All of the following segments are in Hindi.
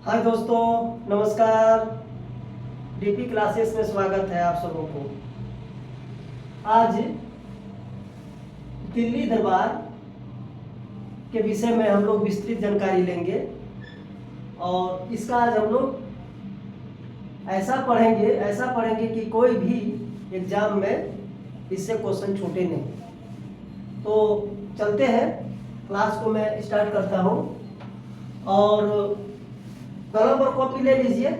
हाय दोस्तों, नमस्कार। डीपी क्लासेस में स्वागत है आप सबों को। आज दिल्ली दरबार के विषय में हम लोग विस्तृत जानकारी लेंगे और इसका आज हम लोग ऐसा पढ़ेंगे कि कोई भी एग्जाम में इससे क्वेश्चन छूटे नहीं। तो चलते हैं, क्लास को मैं स्टार्ट करता हूँ और कलम और कॉपी ले लीजिए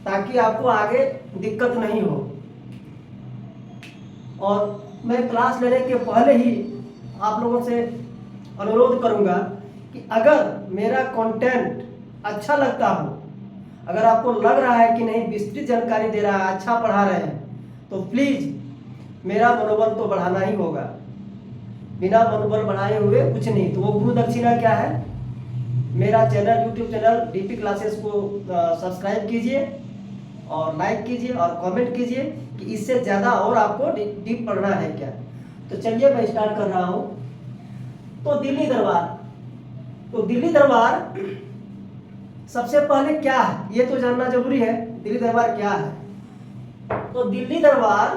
ताकि आपको आगे दिक्कत नहीं हो। और मैं क्लास लेने के पहले ही आप लोगों से अनुरोध करूंगा कि अगर मेरा कंटेंट अच्छा लगता हो, अगर आपको लग रहा है कि नहीं विस्तृत जानकारी दे रहा है, अच्छा पढ़ा रहे हैं, तो प्लीज़ मेरा मनोबल तो बढ़ाना ही होगा। बिना मनोबल बढ़ाए हुए कुछ नहीं। तो वो गुरु दक्षिणा क्या है? मेरा channel, YouTube channel DP classes को सब्सक्राइब कीजिए और लाइक कीजिए और कमेंट कीजिए कि इससे ज़्यादा और आपको डीप पढ़ना है क्या। तो चलिए मैं स्टार्ट कर रहा हूँ। तो दिल्ली दरबार सबसे पहले क्या है ये तो जानना जरूरी है। दिल्ली दरबार क्या है? तो दिल्ली दरबार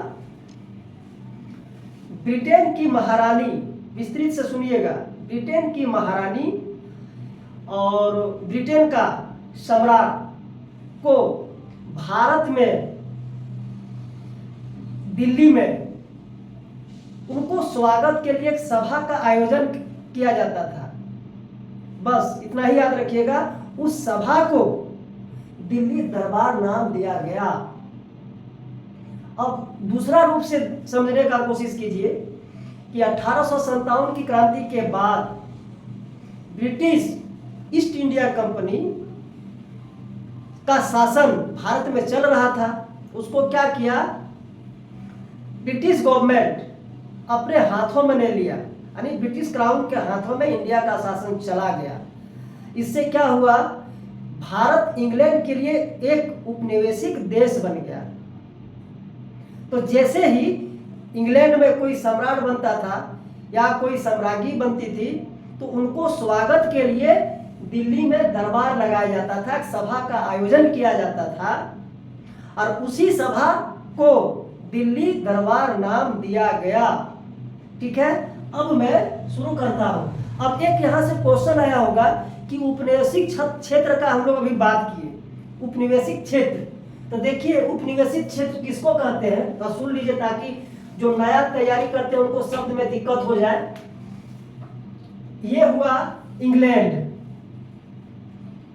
ब्रिटेन की महारानी, विस्तृत से सुनिएगा, ब्रिटेन की महारानी और ब्रिटेन का सम्राट को भारत में, दिल्ली में उनको स्वागत के लिए एक सभा का आयोजन किया जाता था। बस इतना ही याद रखिएगा। उस सभा को दिल्ली दरबार नाम दिया गया। अब दूसरा रूप से समझने का कोशिश कीजिए कि 1857 की क्रांति के बाद ब्रिटिश ईस्ट इंडिया कंपनी का शासन भारत में चल रहा था। उसको क्या किया, ब्रिटिश गवर्नमेंट अपने हाथों में ले लिया, यानी ब्रिटिश क्राउन के हाथों में इंडिया का शासन चला गया। इससे क्या हुआ, भारत इंग्लैंड के लिए एक उपनिवेशिक देश बन गया। तो जैसे ही इंग्लैंड में कोई सम्राट बनता था या कोई सम्राज्ञी बनती थी तो उनको स्वागत के लिए दिल्ली में दरबार लगाया जाता था, एक सभा का आयोजन किया जाता था और उसी सभा को दिल्ली दरबार नाम दिया गया। ठीक है, अब मैं शुरू करता हूं। अब एक यहां से क्वेश्चन आया होगा कि उपनिवेशिक क्षेत्र का हम लोग अभी बात किए, उपनिवेशिक क्षेत्र। तो देखिए उपनिवेशिक क्षेत्र किसको कहते हैं, तो सुन लीजिए ताकि जो नया तैयारी करते हैं उनको शब्द में दिक्कत हो जाए। ये हुआ इंग्लैंड,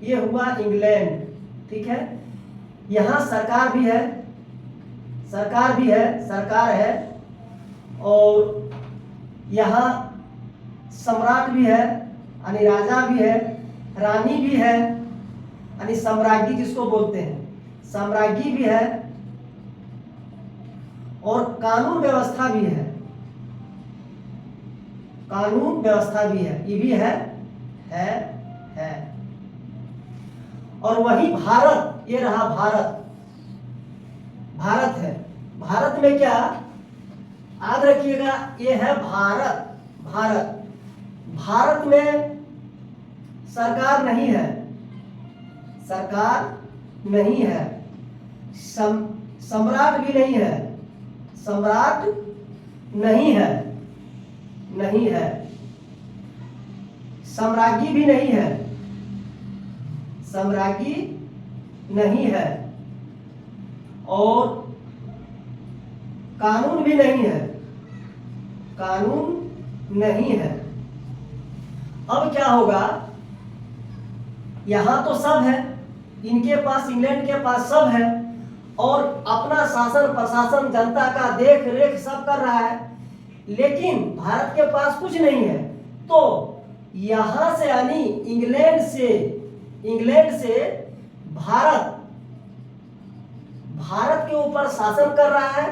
ये हुआ इंग्लैंड। ठीक है, यहां सरकार भी है, सरकार है और यहां सम्राट भी है, यानी राजा भी है, रानी भी है, यानी सम्राज्ञी जिसको बोलते हैं, सम्राज्ञी भी है और कानून व्यवस्था भी है, कानून व्यवस्था भी है, ये भी है। और वही भारत, ये रहा भारत है। भारत में क्या याद रखिएगा, ये है भारत में सरकार नहीं है, सम्राट भी नहीं है, सम्राज्ञी भी नहीं है और कानून भी नहीं है। अब क्या होगा, यहां तो सब है, इनके पास, इंग्लैंड के पास सब है और अपना शासन प्रशासन जनता का देख रेख सब कर रहा है, लेकिन भारत के पास कुछ नहीं है। तो यहां से, यानी इंग्लैंड से भारत के ऊपर शासन कर रहा है,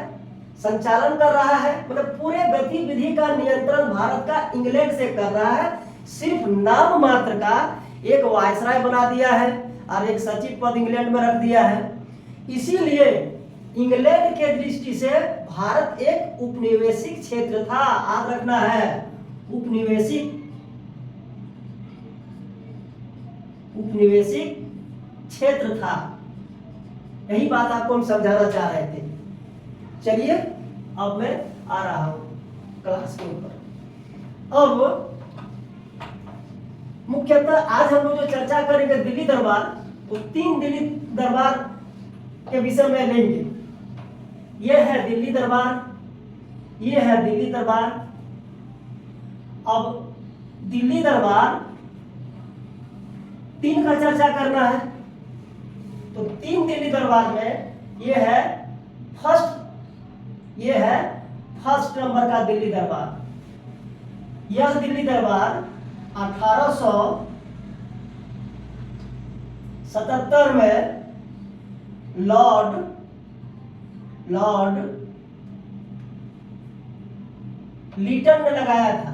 संचालन कर रहा है, मतलब पूरे गतिविधि का नियंत्रण भारत का इंग्लैंड से कर रहा है। सिर्फ नाम मात्र का एक वायसराय बना दिया है और एक सचिव पद इंग्लैंड में रख दिया है। इसीलिए इंग्लैंड के दृष्टि से भारत एक उपनिवेशिक क्षेत्र था, याद रखना है, उपनिवेशिक क्षेत्र था। यही बात आपको हम समझाना चाह रहे थे। चलिए अब मैं आ रहा हूं क्लास के ऊपर। अब मुख्यतः आज हम लोग जो चर्चा करेंगे दिल्ली दरबार, वो 3 दिल्ली दरबार के विषय में लेंगे। यह है दिल्ली दरबार, यह है दिल्ली दरबार। अब दिल्ली दरबार 3 का चर्चा करना है, तो 3 दिल्ली दरबार में यह है फर्स्ट नंबर का दिल्ली दरबार। यह दिल्ली दरबार 1877 में लॉर्ड लीटन ने लगाया था,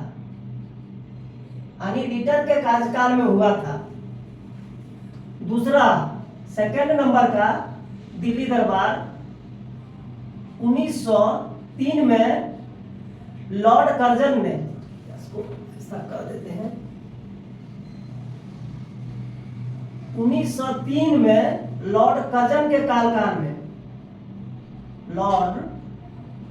यानी लीटन के कार्यकाल में हुआ था। दूसरा सेकंड नंबर का दिल्ली दरबार 1903 में लॉर्ड कर्जन ने, इसको ऐसा कर देते हैं, 1903 में लॉर्ड कर्जन के कार्यकाल में, लॉर्ड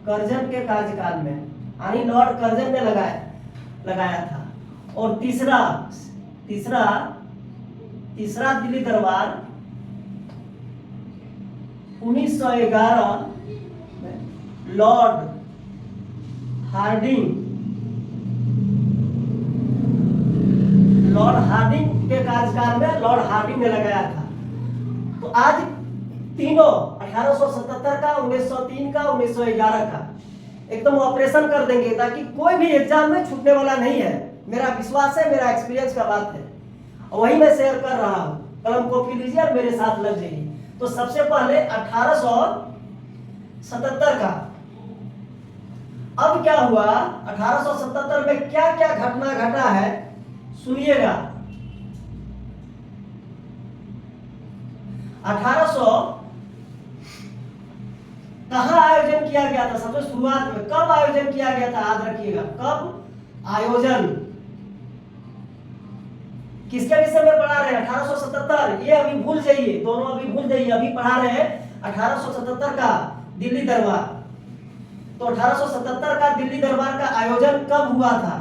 कर्जन के कार्यकाल में, यानी लॉर्ड कर्जन ने लगाया था। और तीसरा दिल्ली दरबार 1911 में लॉर्ड हार्डिंग के कार्यकाल में लॉर्ड हार्डिंग ने लगाया था। तो आज तीनों 1877 का, 1903 का, 1911 का एकदम ऑपरेशन कर देंगे, ताकि कोई भी एग्जाम में छूटने वाला नहीं है। मेरा विश्वास है, मेरा एक्सपीरियंस का बात है, और वही मैं शेयर कर रहा हूं। कलम कॉपी लीजिए और मेरे साथ लग जाइए। तो सबसे पहले 1877 का। अब क्या हुआ 1877 में, क्या क्या घटना घटा है सुनिएगा। 1800 कहां आयोजन किया गया था? सबसे शुरुआत में कब आयोजन किया गया था? याद रखिएगा, कब आयोजन, किसके विषय में पढ़ा रहे हैं? 1877। ये अभी भूल जाइए, दोनों अभी भूल जाइए। अभी पढ़ा रहे हैं 1877 का दिल्ली दरबार। तो 1877 का दिल्ली दरबार का आयोजन कब हुआ था?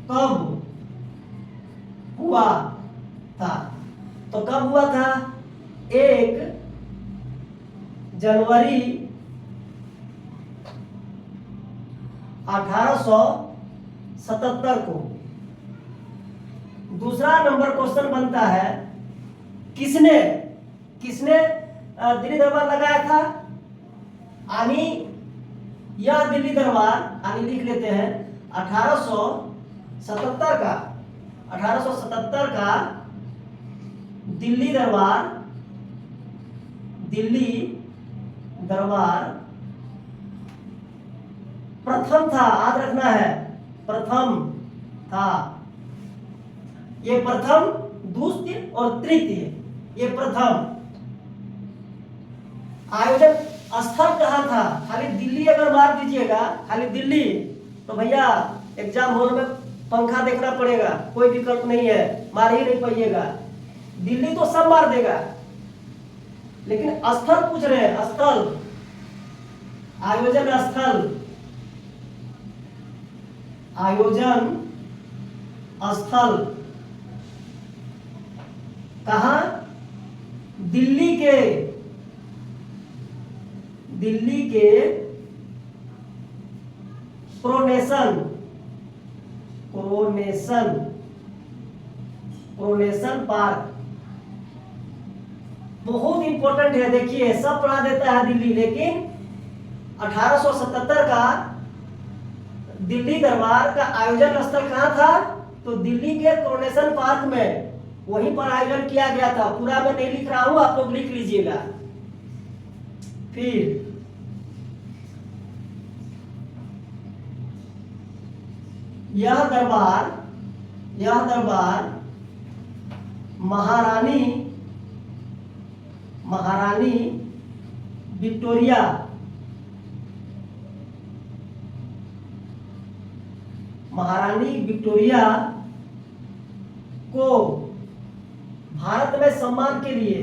कब हुआ था? तो कब हुआ था? 1 जनवरी 1877 को। दूसरा नंबर क्वेश्चन बनता है, किसने दिल्ली दरबार लगाया था? यानी यह दिल्ली दरबार, यानी लिख लेते हैं 1877 का दिल्ली दरबार प्रथम था। याद रखना है, प्रथम था। ये प्रथम, द्वितीय और तृतीय, ये प्रथम। आयोजन स्थल कहां था? खाली दिल्ली अगर मार दीजिएगा, खाली दिल्ली, तो भैया एग्जाम हॉल में पंखा देखना पड़ेगा, कोई विकल्प नहीं है, मार ही नहीं पाइएगा। दिल्ली तो सब मार देगा, लेकिन स्थल पूछ रहे हैं, स्थल, आयोजन स्थल कहां? दिल्ली के कोरोनेशन पार्क। बहुत इंपॉर्टेंट है, देखिए सब पढ़ा देता है दिल्ली, लेकिन 1877 का दिल्ली दरबार का आयोजन स्थल कहां था? तो दिल्ली के कोरोनेशन पार्क में, वहीं पर आयोजन किया गया था। पूरा मैं नहीं लिख रहा हूं, आप लोग लिख लीजिएगा। फिर यह दरबार महारानी विक्टोरिया को भारत में सम्मान के लिए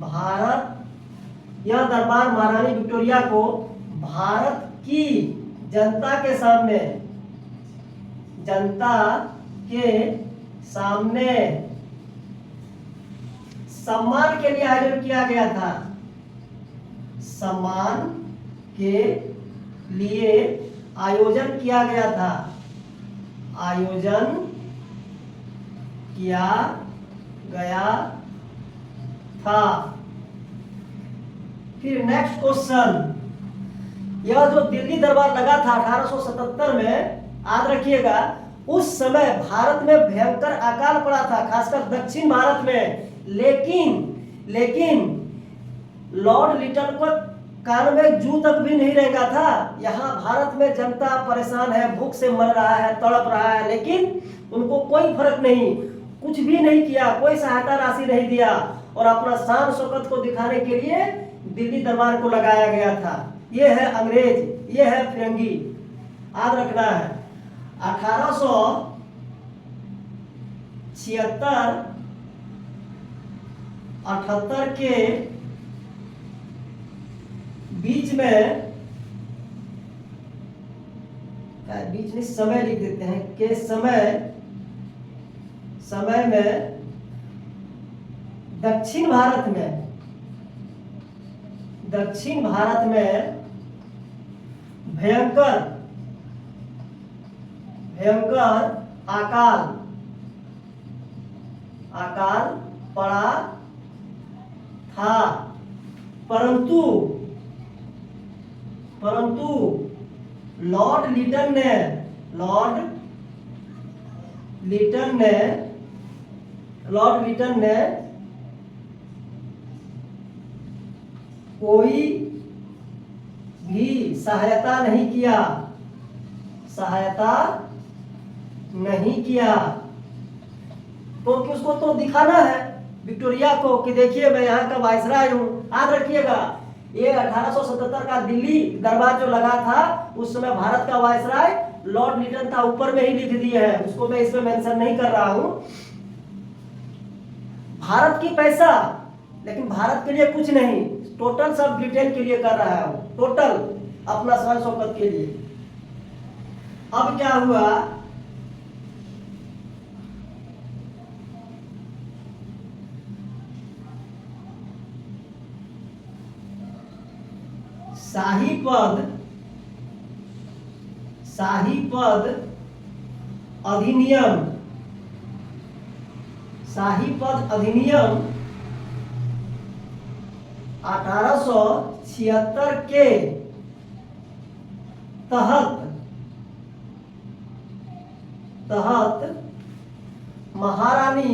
भारत यह दरबार महारानी विक्टोरिया को भारत की जनता के सामने सम्मान के लिए आयोजन किया गया था। सम्मान के लिए आयोजन किया गया था। आयोजन किया गया था। फिर नेक्स्ट क्वेश्चन, यह जो दिल्ली दरबार लगा था 1877 में, याद रखिएगा उस समय भारत में भयंकर अकाल पड़ा था, खासकर दक्षिण भारत में। लेकिन लॉर्ड लिटन को कान में जू तक भी नहीं रहेगा था। यहाँ भारत में जनता परेशान है, भूख से मर रहा है, तड़प रहा है, लेकिन उनको कोई फर्क नहीं, कुछ भी नहीं किया, कोई सहायता राशि नहीं दिया और अपना शान शौकत को दिखाने के लिए दिल्ली दरबार को लगाया गया था। ये है अंग्रेज, ये है फिरंगी, याद रखना है। 1876-78 के बीच में समय लिख देते हैं के समय में दक्षिण भारत में भयंकर अकाल पड़ा था, परंतु लॉर्ड लिटन ने कोई भी सहायता नहीं किया क्योंकि उसको तो दिखाना है विक्टोरिया को कि देखिए मैं यहाँ का वायसराय हूँ। याद रखिएगा ये 1877 का दिल्ली दरबार जो लगा था उस समय भारत का वायसराय लॉर्ड लिटन था, ऊपर में ही लिख दिए हैं, उसको मैं इसमें मेंशन नहीं कर रहा हूँ। भारत की पैसा, लेकिन भारत के लिए कुछ नहीं, टोटल सब ब्रिटेन के लिए कर रहा है, टोटल अपना शान शौकत के लिए। अब क्या हुआ, शाही पद अधिनियम 1876 के तहत महारानी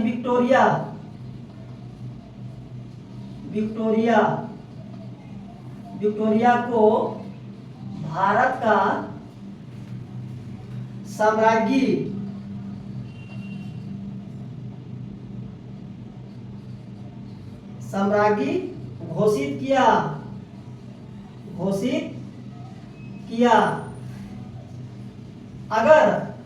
विक्टोरिया को भारत का साम्राज्ञी घोषित किया। अगर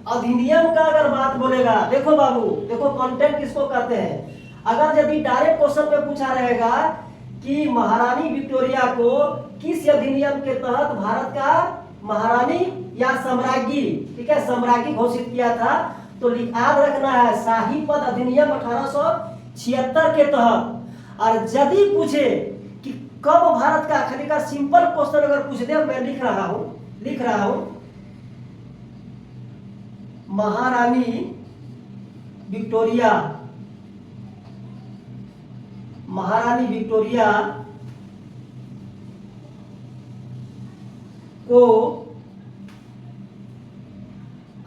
अधिनियम का बात बोलेगा, देखो बाबू, देखो कंटेंट किसको कहते हैं। अगर यदि डायरेक्ट क्वेश्चन में पूछा रहेगा कि महारानी विक्टोरिया को किस अधिनियम के तहत भारत का महारानी या साम्राज्ञी, ठीक है, साम्राज्ञी घोषित किया था, तो याद रखना है शाही पद अधिनियम 1876 के तहत। और यदि पूछे कि कब भारत का, खाली का सिंपल क्वेश्चन अगर पूछ दे, मैं लिख रहा हूं महारानी विक्टोरिया को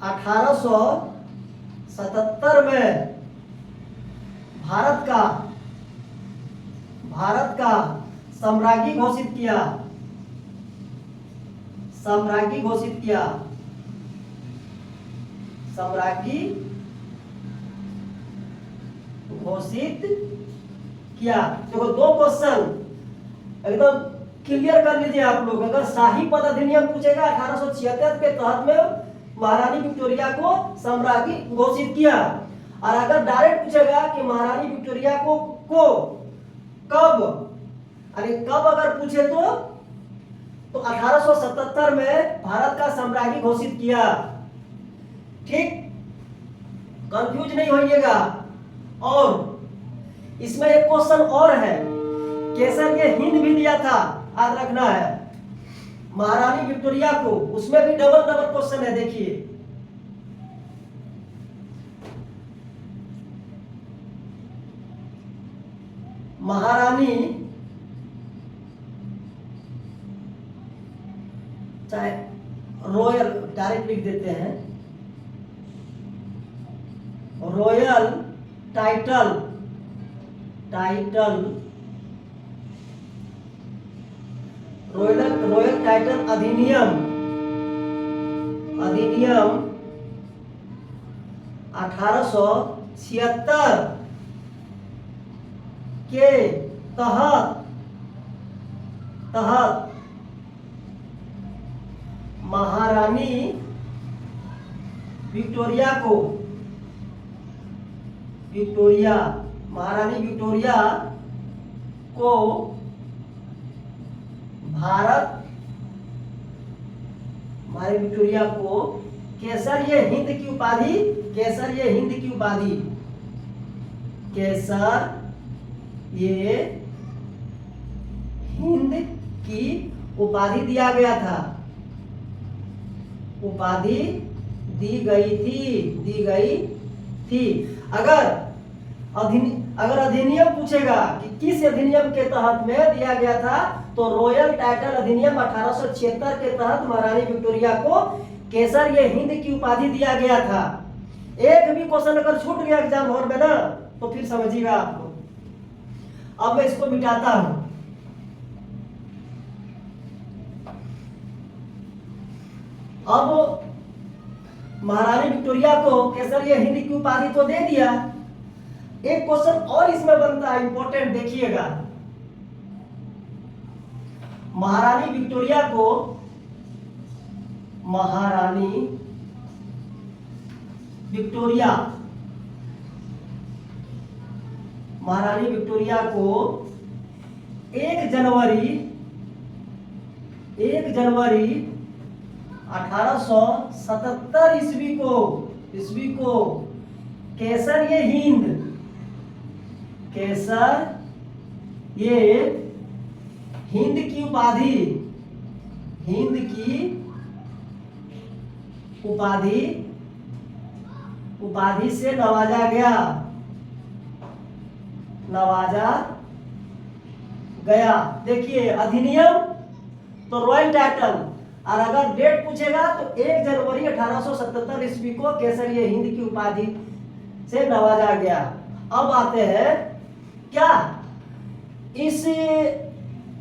1877 में भारत का साम्राज्ञी घोषित किया। देखो दो क्वेश्चन एकदम क्लियर कर लीजिए आप लोग। अगर शाही पद अधिनियम पूछेगा 1876 के तहत में महारानी विक्टोरिया को सम्राज्ञी घोषित किया। और अगर डायरेक्ट पूछेगा कि महारानी विक्टोरिया को कब, अरे कब अगर पूछे तो 1877 में भारत का सम्राज्ञी घोषित किया। ठीक, कंफ्यूज नहीं होइएगा। और इसमें एक क्वेश्चन और है, केसर ये हिंद भी दिया था, याद रखना है महारानी विक्टोरिया को, उसमें भी डबल क्वेश्चन है। देखिए महारानी, चाहे रॉयल डायरेक्ट लिख देते हैं, रॉयल टाइटल रॉयल टाइटल अधिनियम 1876 के तहत महारानी विक्टोरिया को हमारे विक्टोरिया को केसर ये हिंद की उपाधि दिया गया था, उपाधि दी गई थी। अगर अधिनियम पूछेगा कि किस अधिनियम के तहत में दिया गया था, तो रॉयल टाइटल अधिनियम 1876 के तहत महारानी विक्टोरिया को केसर ये हिंद की उपाधि दिया गया था। एक भी क्वेश्चन अगर छूट गया एग्जाम हॉल में ना, तो फिर समझिएगा आप लोग। अब मैं इसको मिटाता हूं। अब महारानी विक्टोरिया को केसर ये हिंद की उपाधि तो दे दिया। एक क्वेश्चन और इसमें बनता है, इंपॉर्टेंट, देखिएगा। महारानी विक्टोरिया को एक जनवरी 1877 ईस्वी को केसर ये हिंद की उपाधि से नवाजा गया। देखिए अधिनियम तो रॉयल टाइटल, और अगर डेट पूछेगा तो 1 जनवरी 1877 ईस्वी को केसर ये हिंद की उपाधि से नवाजा गया। अब आते हैं, क्या इस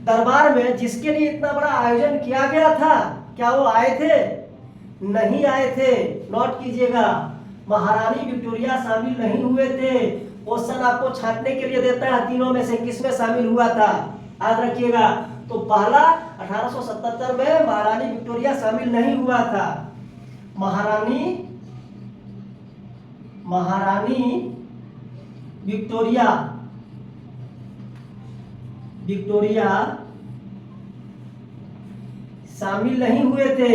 दरबार में जिसके लिए इतना बड़ा आयोजन किया गया था, क्या वो आए थे? नहीं आए थे। नोट कीजिएगा, महारानी विक्टोरिया शामिल नहीं हुए थे। क्वेश्चन आपको छांटने के लिए देता है, तीनों में से किसमें शामिल हुआ था, याद रखिएगा। तो पहला 1877 में महारानी विक्टोरिया शामिल नहीं हुआ था। महारानी विक्टोरिया शामिल नहीं हुए थे,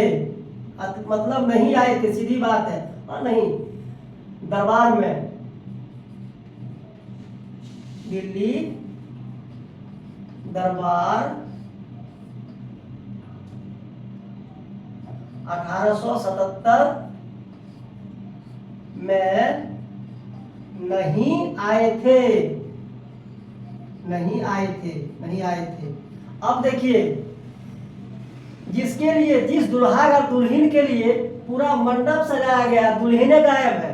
मतलब नहीं आए थे, सीधी बात है। और नहीं, दरबार में दिल्ली दरबार 1877 में नहीं आए थे। अब देखिए, जिसके लिए, जिस दुल्हा और दुल्हन के लिए पूरा मंडप सजाया गया, दुल्हने गायब है।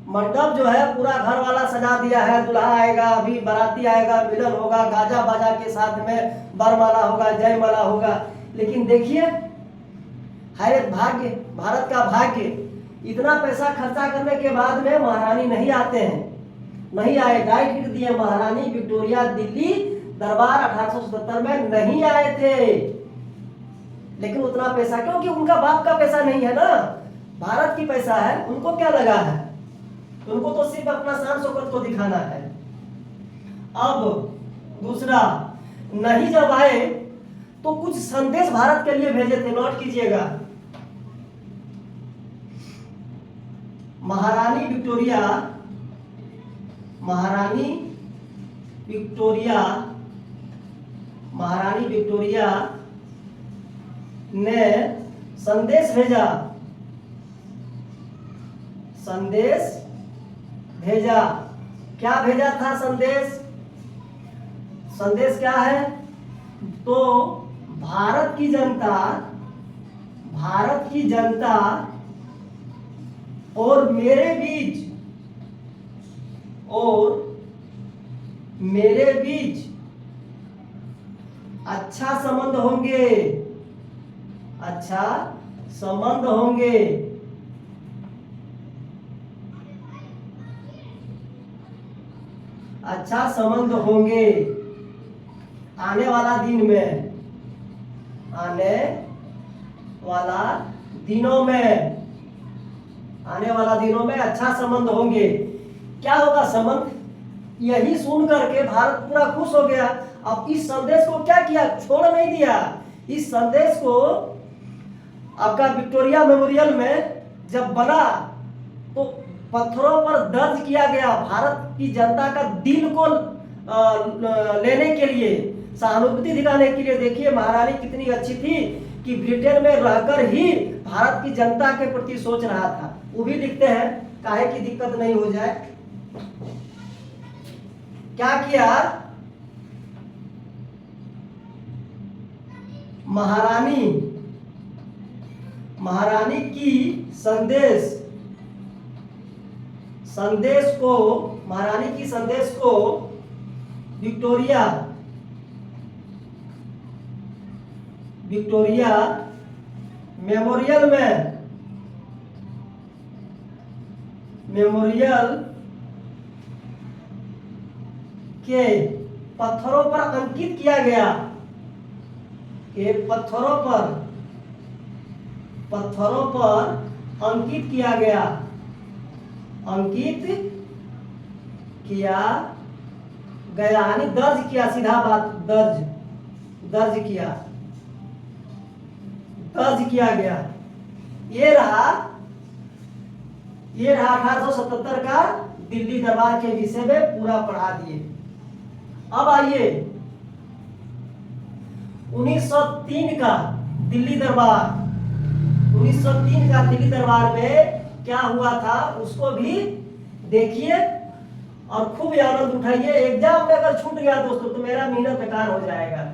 मंडप जो है पूरा घर वाला सजा दिया है, दुल्हा आएगा, अभी बाराती आएगा, मिलन होगा, गाजा बाजा के साथ में बरमाला होगा, जयमाला होगा। लेकिन देखिए, है भाग्य, भारत का भाग्य, इतना पैसा खर्चा करने के बाद में महारानी नहीं आते हैं, नहीं आए। डायरेक्ट लिख दिए, महारानी विक्टोरिया दिल्ली दरबार 1877 में नहीं आए थे। लेकिन उतना पैसा, क्योंकि उनका बाप का पैसा नहीं है ना, भारत की पैसा है, उनको क्या लगा है? उनको तो सिर्फ अपना शान शौकत को दिखाना है। अब दूसरा, नहीं जब आए तो कुछ संदेश भारत के लिए भेजे थे, नोट कीजिएगा। महारानी विक्टोरिया, महारानी विक्टोरिया, महारानी विक्टोरिया ने संदेश भेजा, संदेश भेजा। क्या भेजा था संदेश? संदेश क्या है? तो भारत की जनता, भारत की जनता और मेरे बीच, और मेरे बीच अच्छा संबंध होंगे, अच्छा संबंध होंगे। अच्छा संबंध होंगे आने वाला दिन में, आने वाला दिनों में, आने वाला दिनों में अच्छा संबंध होंगे। क्या होगा संबंध? यही सुन करके भारत पूरा खुश हो गया। अब इस संदेश को क्या किया? छोड़ नहीं दिया। इस संदेश को आपका विक्टोरिया मेमोरियल में जब बना तो पत्थरों पर दर्ज किया गया, भारत की जनता का दिल को लेने के लिए, सहानुभूति दिखाने के लिए। देखिए महारानी कितनी अच्छी थी कि ब्रिटेन में रहकर ही भारत की जनता के प्रति सोच रहा था। वो भी लिखते हैं, काहे की दिक्कत नहीं हो जाए। क्या किया? महारानी, महारानी की संदेश, संदेश को, महारानी की संदेश को विक्टोरिया, विक्टोरिया मेमोरियल में, मेमोरियल के पत्थरों पर अंकित किया गया, के पत्थरों पर, पत्थरों पर अंकित किया गया, अंकित किया गया यानी दर्ज किया, सीधा बात, दर्ज, दर्ज किया, दर्ज किया गया। ये रहा, ये रहा 1877 का दिल्ली दरबार के विषय में पूरा पढ़ा दिए। अब आइए 1903 का दिल्ली दरबार, 1903 का दिल्ली दरबार में क्या हुआ था उसको भी देखिए और खूब आनंद उठाइए। एग्जाम में अगर छूट गया दोस्तों तो मेरा मेहनत बेकार हो जाएगा।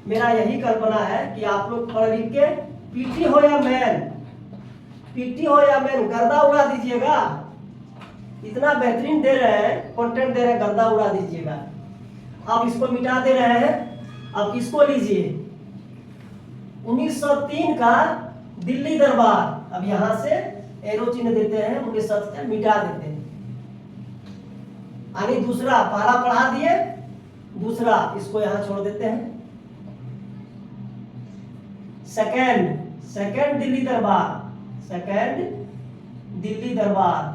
मेरा यही कल्पना है कि आप लोग पढ़ लिख के पीटी हो या मैन, पीटी हो या मैन गर्दा उड़ा दीजिएगा। इतना बेहतरीन दे रहे हैं, कंटेंट दे रहे हैं, गर्दा उड़ा दीजिएगा। आप इसको मिटा दे रहे हैं, अब इसको लीजिए 1903 का दिल्ली दरबार। अब यहां से एरो चिन्ह देते हैं, 1907 मिटा देते हैं। यानी दूसरा, पहला पढ़ा दिए, दूसरा इसको यहां छोड़ देते हैं। सेकंड, सेकंड दिल्ली दरबार, सेकंड दिल्ली दरबार,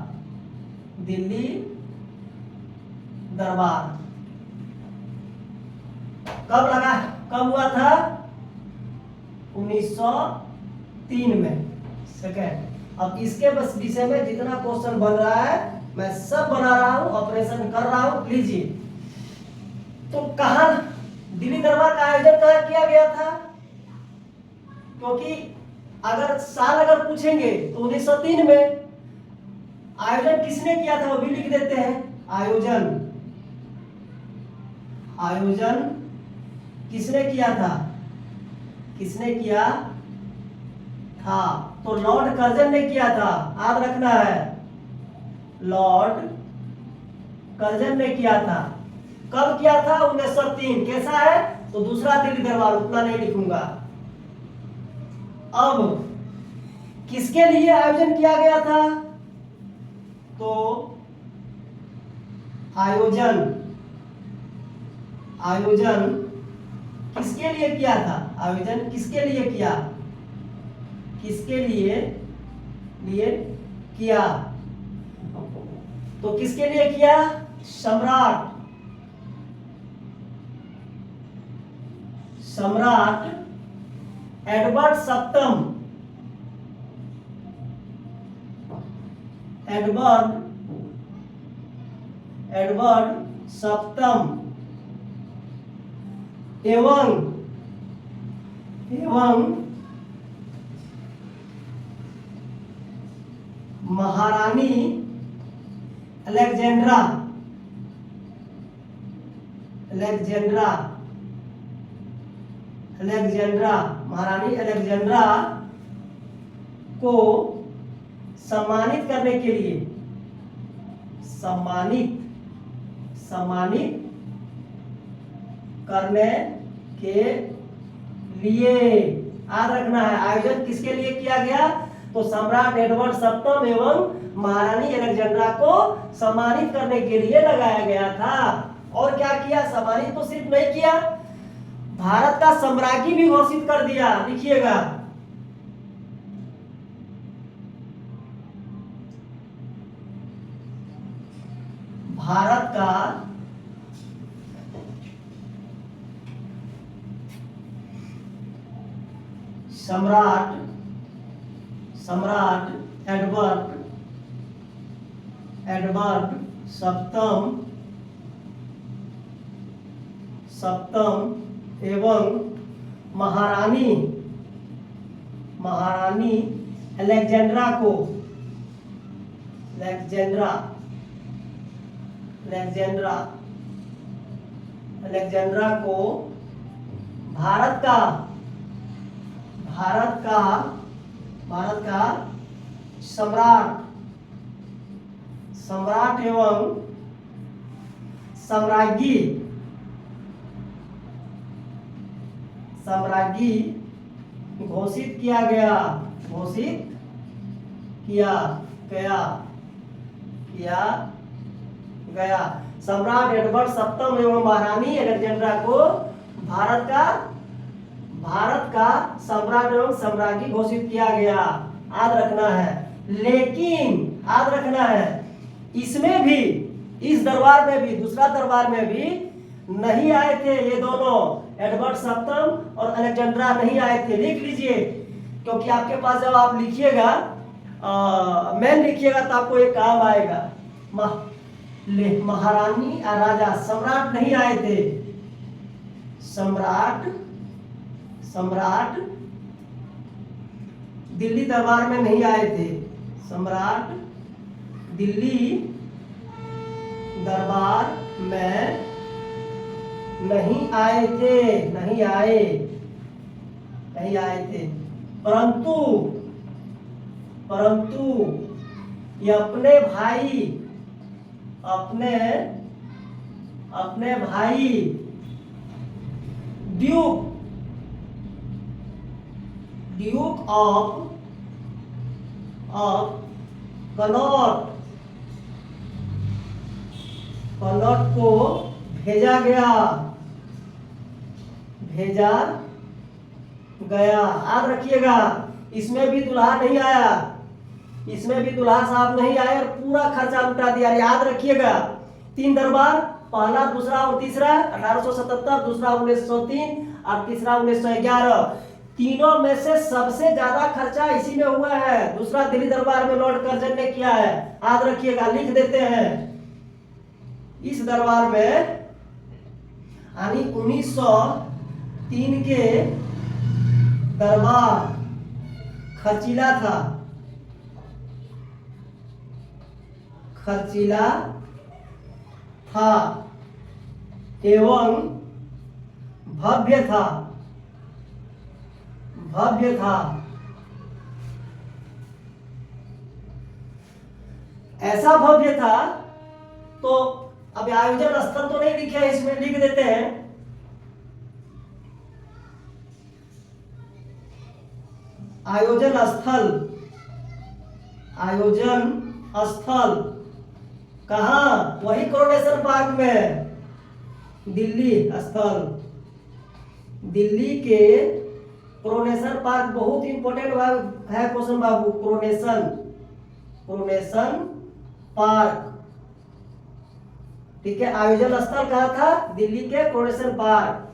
दिल्ली दरबार कब लगा, कब हुआ था? 1903 में, सेकंड। अब इसके बस विषय में जितना क्वेश्चन बन रहा है मैं सब बना रहा हूं, ऑपरेशन कर रहा हूं, लीजिए। तो कहां दिल्ली दरबार का आयोजन कहां किया गया था? क्योंकि अगर साल अगर पूछेंगे तो 1903 में। आयोजन किसने किया था वो भी लिख देते हैं। आयोजन, आयोजन किसने किया था? किसने किया था? तो लॉर्ड कर्जन ने किया था, याद रखना है, लॉर्ड कर्जन ने किया था। कब किया था? 1903। कैसा है? तो दूसरा दिल्ली दरबार, उतना नहीं लिखूंगा। अब किसके लिए आयोजन किया गया था? तो आयोजन, आयोजन किसके लिए किया था? आयोजन किसके लिए किया? किसके लिए लिए किया? तो किसके लिए किया? सम्राट एडवर्ड सप्तम, एडवर्ड सप्तम एवं महारानी अलेक्जेंड्रा महारानी अलेक्जेंड्रा को सम्मानित करने के लिए, सम्मानित करने के लिए, याद रखना है आयोजन किसके लिए किया गया? तो सम्राट एडवर्ड सप्तम एवं महारानी अलेक्जेंड्रा को सम्मानित करने के लिए लगाया गया था। और क्या किया? सम्मानित तो सिर्फ नहीं किया, भारत का सम्राज्ञी भी घोषित कर दिया। लिखिएगा, भारत का सम्राट एडवर्ड सप्तम एवं महारानी अलेक्जेंड्रा को भारत का सम्राट एवं सम्राज्ञी घोषित किया गया। सम्राट एडवर्ड सप्तम एवं महारानी अलेक्जेंड्रा को भारत का सम्राट एवं सम्राज्ञी घोषित किया गया। याद रखना है, लेकिन याद रखना है इसमें भी, इस दरबार में भी, दूसरा दरबार में भी नहीं आए थे ये दोनों, एडवर्ड सप्तम और अलेक्जेंड्रा नहीं आए थे। लिख लीजिए, क्योंकि आपके पास जब आप लिखिएगा मैन लिखिएगा तो आपको एक काम आएगा। महारानी राजा सम्राट नहीं आए थे, सम्राट दिल्ली दरबार में नहीं आए थे, सम्राट दिल्ली दरबार में नहीं आए थे, परंतु ये अपने भाई ड्यूक ऑफ कनॉट को भेजा गया। याद रखिएगा, इसमें भी दुल्हा नहीं आया, इसमें भी दुल्हा साहब नहीं आए और पूरा खर्चा लुटा दिया। याद रखिएगा, 3 दरबार, पहला, दूसरा और तीसरा 1877, दूसरा 1903 और तीसरा 1911, तीनों में से सबसे ज्यादा खर्चा इसी में हुआ है। दूसरा दिल्ली दरबार में लॉर्ड कर्जन ने किया है। याद रखिएगा, लिख देते हैं, इस दरबार में यानी 1903 के दरबार खर्चीला था एवं भव्य था। ऐसा भव्य था, तो अब आयोजन स्थल तो नहीं लिखे, इसमें लिख देते हैं, आयोजन स्थल कहाँ? वही कोरोनेशन पार्क में, दिल्ली कोरोनेशन पार्क बहुत इंपॉर्टेंट है क्वेश्चन बाबू। कोरोनेशन पार्क, ठीक है। आयोजन स्थल कहा था? दिल्ली के कोरोनेशन पार्क।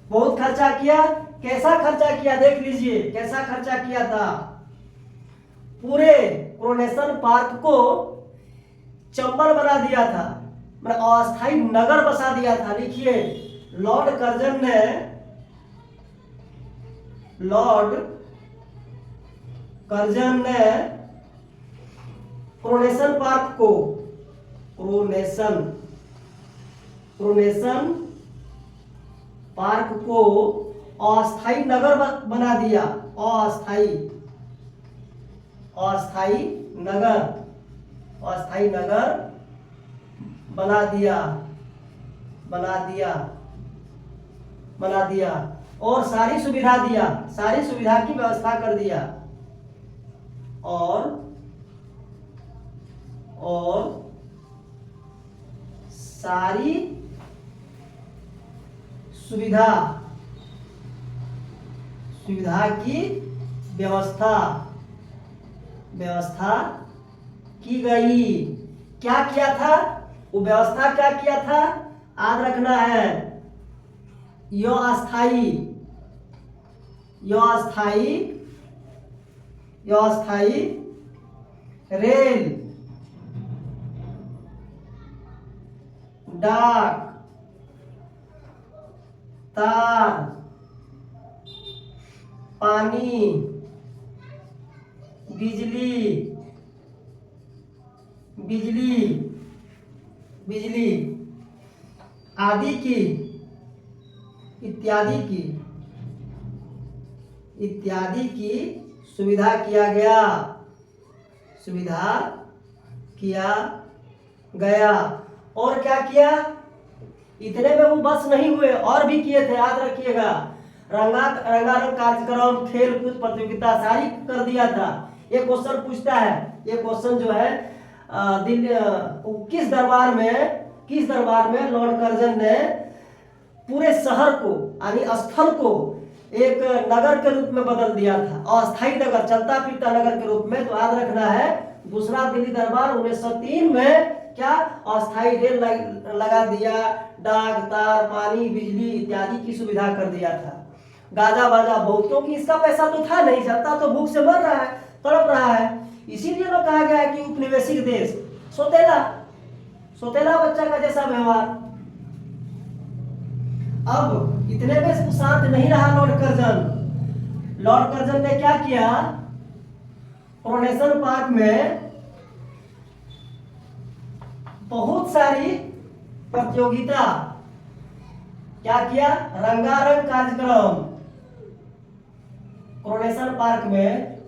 बहुत खर्चा किया। कैसा खर्चा किया देख लीजिए, कैसा खर्चा किया था। पूरे कोरोनेशन पार्क को चंबल बना दिया था, मतलब अस्थायी नगर बसा दिया था। लिखिए, लॉर्ड कर्जन ने कोरोनेशन पार्क को कोरोनेशन पार्क को अस्थायी नगर बना दिया। अस्थायी नगर बना दिया और सारी सुविधा की व्यवस्था कर दिया और सारी सुविधा की व्यवस्था की गई। क्या किया था? वो व्यवस्था क्या किया था? याद रखना है, यो अस्थायी रेल, डाक, तार, पानी, बिजली आदि की इत्यादि की सुविधा किया गया। और क्या किया? इतने में वो बस नहीं हुए, और भी किए थे, याद रखिएगा। रंगारंग कार्यक्रम, खेल कूद प्रतियोगिता सारी कर दिया था। ये क्वेश्चन पूछता है, ये क्वेश्चन जो है दिल्ली किस दरबार में लॉर्ड कर्जन ने पूरे शहर को यानी स्थल को एक नगर के रूप में बदल दिया था, अस्थायी नगर, चलता फिरता नगर के रूप में। तो याद रखना है, दूसरा दिल्ली दरबार 1903 में क्या अस्थायी रेल लगा दिया, डाक, तार, पानी, बिजली इत्यादि की सुविधा कर दिया था। गाजा बाजा बहुत, क्योंकि इसका पैसा तो था नहीं, जनता तो भूख से मर रहा है, तड़प रहा है। इसीलिए लोग कहा गया है कि उपनिवेशिक देश, सोतेला बच्चा का जैसा व्यवहार। अब इतने में शांत नहीं रहा लॉर्ड कर्जन ने क्या किया? कोरोनेशन पार्क में बहुत सारी प्रतियोगिता, क्या किया? रंगारंग कार्यक्रम। कोरोनेशन पार्क में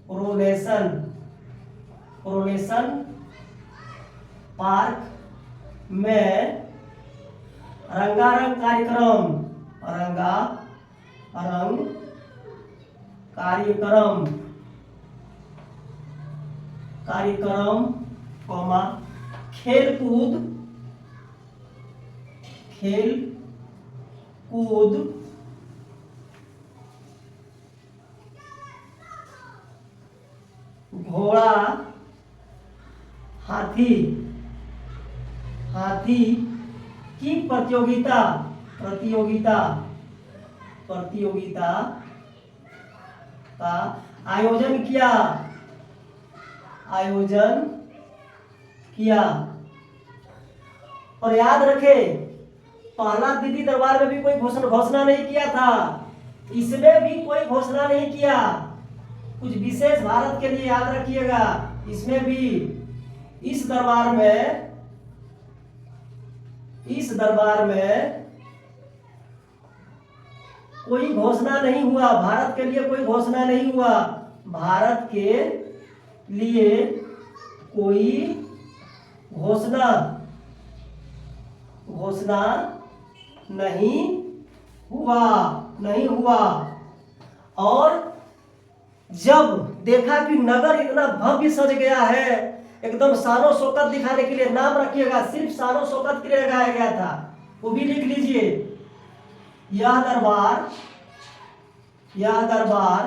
कोरोनेशन पार्क में रंगारंग कार्यक्रम कौमा खेल कूद घोड़ा हाथी की प्रतियोगिता का आयोजन किया। और याद रखे, पहला दिल्ली दरबार में भी कोई घोषणा नहीं किया था, इसमें भी कोई घोषणा नहीं किया। कुछ विशेष भारत के लिए याद रखिएगा, इसमें भी इस दरबार में कोई घोषणा नहीं हुआ, भारत के लिए कोई घोषणा नहीं हुआ, भारत के लिए कोई घोषणा नहीं हुआ। और जब देखा कि नगर इतना भव्य सज गया है, एकदम शानो शौकत दिखाने के लिए, नाम रखिएगा, सिर्फ शानो शौकत के लिए लगाया गया था, वो भी लिख लीजिए। यह यह दरबार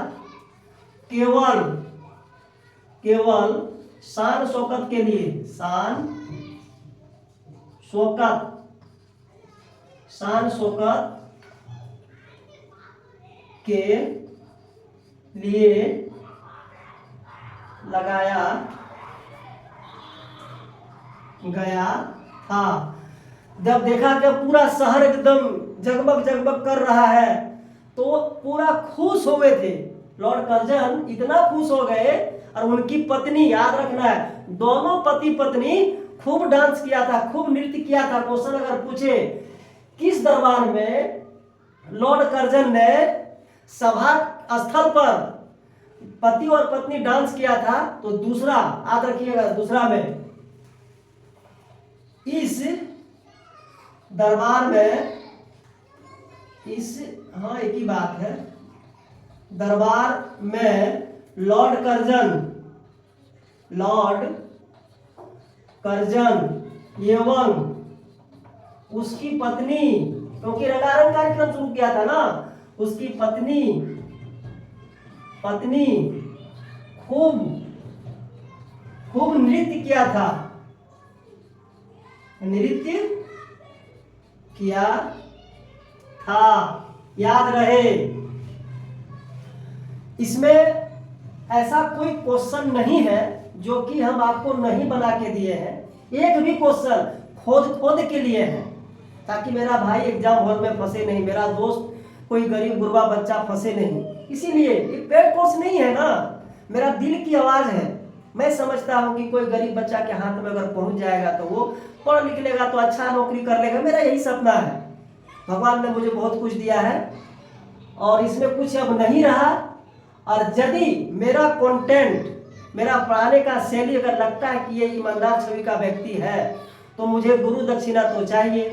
केवल केवल शान शौकत के लिए, शान शौकत के लिए लगाया गया था। जब देखा कि पूरा शहर एकदम जगमग जगमग कर रहा है तो पूरा खुश हो गए थे। लॉर्ड कर्जन इतना खुश हो गए, और उनकी पत्नी, याद रखना है, दोनों पति पत्नी खूब डांस किया था, खूब नृत्य किया था। क्वेश्चन अगर पूछे किस दरबार में लॉर्ड कर्जन ने सभा स्थल पर पति और पत्नी डांस किया था, तो दूसरा, याद रखिएगा, दूसरा में इस दरबार में, हाँ एक ही बात है, दरबार में लॉर्ड कर्जन एवं उसकी पत्नी, क्योंकि रंगारंग कार्यक्रम शुरू किया था ना, उसकी पत्नी खूब नृत्य किया था, याद रहे। इसमें ऐसा कोई क्वेश्चन नहीं है जो कि हम आपको नहीं बना के दिए हैं। एक भी क्वेश्चन खोद के लिए है, ताकि मेरा भाई एग्जाम हॉल में फंसे नहीं, मेरा दोस्त कोई गरीब गुरबा बच्चा फंसे नहीं। इसीलिए ये पेड कोर्स नहीं है ना, मेरा दिल की आवाज़ है। मैं समझता हूँ कि कोई गरीब बच्चा के हाथ में अगर पहुँच जाएगा तो वो पढ़ लिख लेगा तो अच्छा नौकरी कर लेगा। मेरा यही सपना है। भगवान ने मुझे बहुत कुछ दिया है और इसमें कुछ अब नहीं रहा। और यदि मेरा कंटेंट, मेरा पढ़ाने का शैली अगर लगता है कि ये ईमानदार छवि का व्यक्ति है, तो मुझे गुरु दक्षिणा तो चाहिए।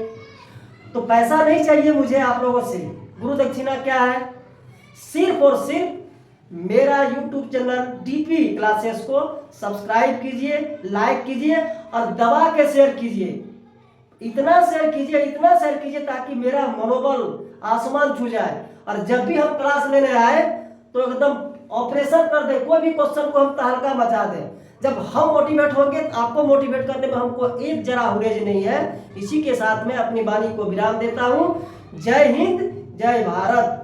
तो पैसा नहीं चाहिए मुझे आप लोगों से। गुरु दक्षिणा क्या है? सिर्फ और सिर्फ मेरा YouTube चैनल DP क्लासेस को सब्सक्राइब कीजिए, लाइक कीजिए और दबा के शेयर कीजिए। इतना शेयर कीजिए ताकि मेरा मनोबल आसमान छू जाए। और जब भी हम क्लास लेने आए तो एकदम ऑपरेशन कर दे, कोई भी क्वेश्चन को हम तहलका मचा दें। जब हम मोटिवेट होंगे तो आपको मोटिवेट करने में हमको एक जरा हुरेज नहीं है। इसी के साथ में अपनी वाणी को विराम देता हूँ। जय हिंद, जय भारत।